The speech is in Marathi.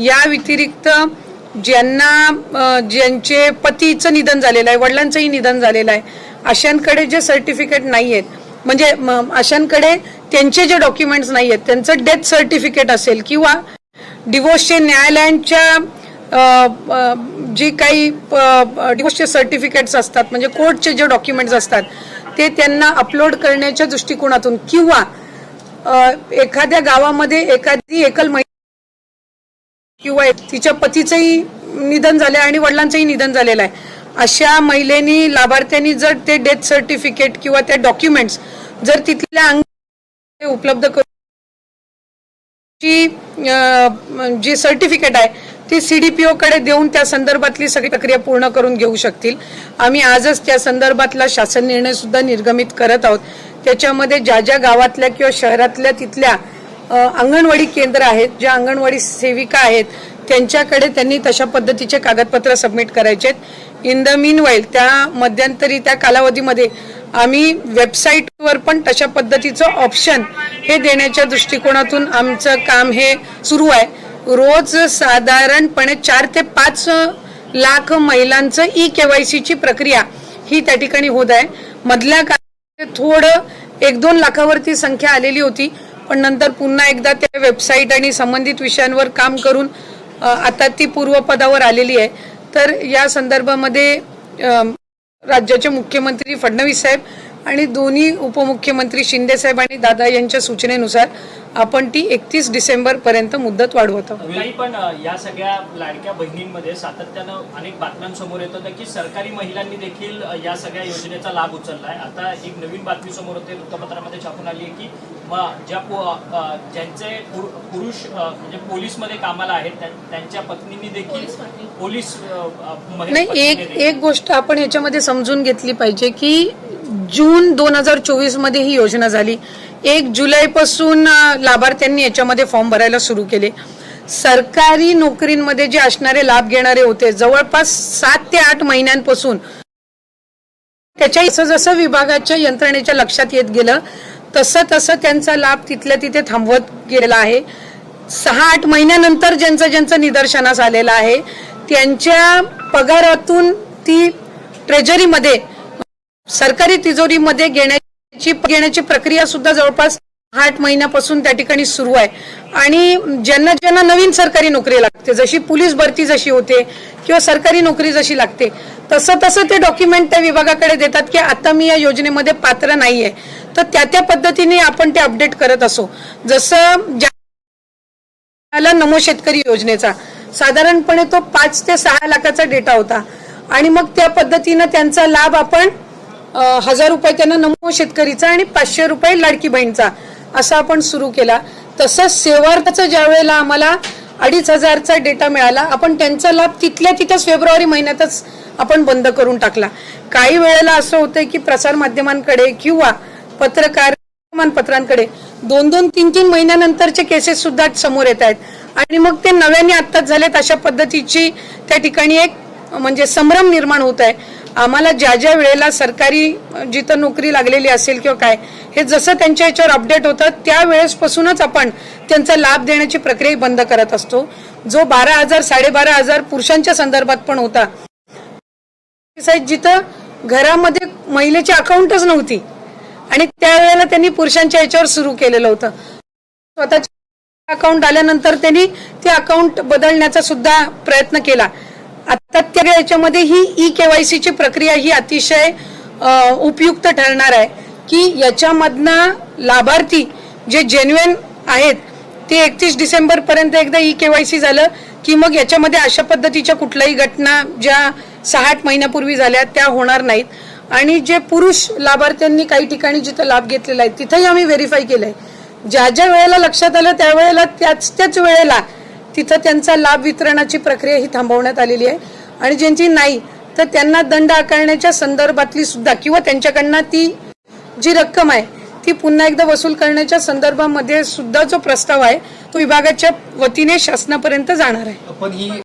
या व्यतिरिक्त ज्यांचे पतीचं निधन झालेलं आहे, वडिलांचंही निधन झालेलं आहे, अशांकडे जे सर्टिफिकेट नाही आहेत, म्हणजे अशांकडे त्यांचे जे डॉक्युमेंट्स नाही आहेत, त्यांचं डेथ सर्टिफिकेट असेल किंवा डिवोर्सचे न्यायालयांच्या जे काही डिवोर्सचे सर्टिफिकेट्स असतात, म्हणजे कोर्टचे जे डॉक्युमेंट्स असतात ते त्यांना अपलोड करण्याच्या दृष्टिकोनातून किंवा एखाद्या गावामध्ये एखादी एकल महिला किंवा तिच्या पतीचंही निधन झालं आणि वडिलांचंही निधन झालेलं आहे, अशा महिलेनी लाभार्थ्यांनी जर ते डेथ सर्टिफिकेट किंवा त्या डॉक्युमेंट्स जर तिथल्या उपलब्ध करून जी सर्टिफिकेट आहे ती CDPO कडे देऊन त्या संदर्भातली सगळी प्रक्रिया पूर्ण करून घेऊ शकतील. आम्ही आजच त्या संदर्भातला शासन निर्णय सुद्धा निर्गमित करत आहोत. त्याच्यामध्ये ज्या गावातल्या किंवा शहरातल्या तिथल्या अंगणवाडी केंद्र आहेत, ज्या अंगणवाडी सेविका आहेत, त्यांच्याकडे त्यांनी तशा पद्धतीचे कागदपत्र सबमिट करायचे. इन द मीन वाईल त्या मध्यंतरी त्या कालावधीमध्ये आम्ही वेबसाईटवर पण तशा पद्धतीचं ऑप्शन हे देण्याच्या दृष्टिकोनातून आमचं काम हे सुरू आहे. रोज साधारणपणे 4 ते 5 लाख महिलांचं KYC प्रक्रिया ही त्या ठिकाणी होत आहे. मधल्या काळात थोडं 1-2 लाखावरती संख्या आलेली होती, पण नंतर पुन्हा एकदा त्या वेबसाईट आणि संबंधित विषयांवर काम करून आता ती पूर्वपदावर आलेली आहे. तर या संदर्भामध्ये राज्याचे मुख्यमंत्री फडणवीस साहेब आणि दोन्ही उपमुख्यमंत्री शिंदे साहेब आणि दादा यांच्या सूचनेनुसार आपण ती 31 डिसेंबर पर्यंत मुदत वाढवत आहोत. पण या सगळ्या लाडक्या बहिणींमध्ये सातत्यानं अनेक बातम्यांसमोर येत होत्या की सरकारी महिलांनी देखील या सगळ्या योजनेचा लाभ उचललाय. आता एक नवीन बातमी समोर होते, वृत्तपत्रामध्ये छापून आली आहे की ज्यांचे पुरुष म्हणजे पोलीसमध्ये कामाला आहेत त्यांच्या पत्नींनी देखील पोलीस नाही. एक गोष्ट आपण ह्याच्यामध्ये समजून घेतली पाहिजे की जून 2024 मध्ये ही योजना झाली. 1 जुलैपासून लाभार्थ्यांनी याच्यामध्ये फॉर्म भरायला सुरू केले. सरकारी नोकरींमध्ये जे असणारे लाभ घेणारे होते जवळपास 7 ते 8 महिन्यांपासून त्याच्या जसं विभागाच्या यंत्रणेच्या लक्षात येत गेलं तसं त्यांचा लाभ तिथल्या तिथे थांबवत गेलेला आहे. 6-8 महिन्यानंतर ज्यांचं निदर्शनास आलेलं आहे त्यांच्या पगारातून ती ट्रेजरीमध्ये सरकारी तिजोरीमध्ये घेण्याची प्रक्रिया सुद्धा जवळपास 8 महिन्यापासून त्या ठिकाणी सुरू आहे. आणि ज्यांना नवीन सरकारी नोकरी लागते, जशी पोलीस भरती जशी होते किंवा सरकारी नोकरी जशी लागते, तसं ते डॉक्युमेंट त्या विभागाकडे देतात की आता मी या योजनेमध्ये पात्र नाहीये. तर त्या पद्धतीने आपण ते अपडेट करत असो. जसं नमो शेतकरी योजनेचा साधारणपणे तो 5 ते 6 लाखाचा डेटा होता आणि मग त्या पद्धतीनं त्यांचा लाभ आपण 1000 रुपये त्यांना नमो शेतकरीचा आणि 500 रुपये लाडकी बहीणचा असा आपण सुरू केला. तसंच सेवार्थाचा ज्या वेळेला आम्हाला 2500चा डेटा मिळाला, आपण त्यांचा लाभ तिथल्या तिथेच फेब्रुवारी महिन्यातच आपण बंद करून टाकला. काही वेळेला असं होतंय की प्रसार माध्यमांकडे किंवा वर्तमानपत्रांकडे 2-2, 3-3 महिन्यानंतरचे केसेस सुद्धा समोर येत आहेत आणि मग ते नव्याने आत्ताच झालेत. अशा पद्धतीची त्या ठिकाणी एक म्हणजे संभ्रम निर्माण होत आहे. आम्हाला ज्या वेळेला सरकारी जिथं नोकरी लागलेली असेल किंवा काय हे जसं त्यांच्या याच्यावर अपडेट होतं त्या वेळेसपासूनच आपण त्यांचा लाभ देण्याची प्रक्रिया बंद करत असतो. जो 12,000 12,500 पुरुषांच्या संदर्भात पण होता, जिथं घरामध्ये महिलेची अकाउंटच नव्हती आणि त्यावेळेला त्यांनी पुरुषांच्या याच्यावर सुरू केलेलं होतं. स्वतःच्या अकाउंट आल्यानंतर त्यांनी ते अकाउंट बदलण्याचा सुद्धा प्रयत्न केला. आता त्या याच्यामध्ये ही KYC प्रक्रिया ही अतिशय उपयुक्त ठरणार आहे की याच्यामधनं लाभार्थी जे जेन्युइन आहेत ते 31 डिसेंबर पर्यंत एकदा KYC झालं की मग याच्यामध्ये अशा पद्धतीच्या कुठल्याही घटना ज्या 6-8 महिन्यापूर्वी झाल्या त्या होणार नाहीत. आणि जे पुरुष लाभार्थ्यांनी काही ठिकाणी जिथं लाभ घेतलेला आहे तिथंही आम्ही व्हेरीफाय केलंय. ज्या वेळेला लक्षात आलं त्यावेळेला त्याच वेळेला तिथं त्यांचा लाभ वितरणाची प्रक्रिया ही थांबवण्यात आलेली आहे. आणि ज्यांची नाही तर त्यांना दंड आकारण्याच्या संदर्भातली सुद्धा किंवा त्यांच्याकडनं ती जी रक्कम आहे ती पुन्हा एकदा वसूल करण्याच्या संदर्भामध्ये सुद्धा जो प्रस्ताव आहे तो विभागाच्या वतीने शासनापर्यंत जाणार आहे.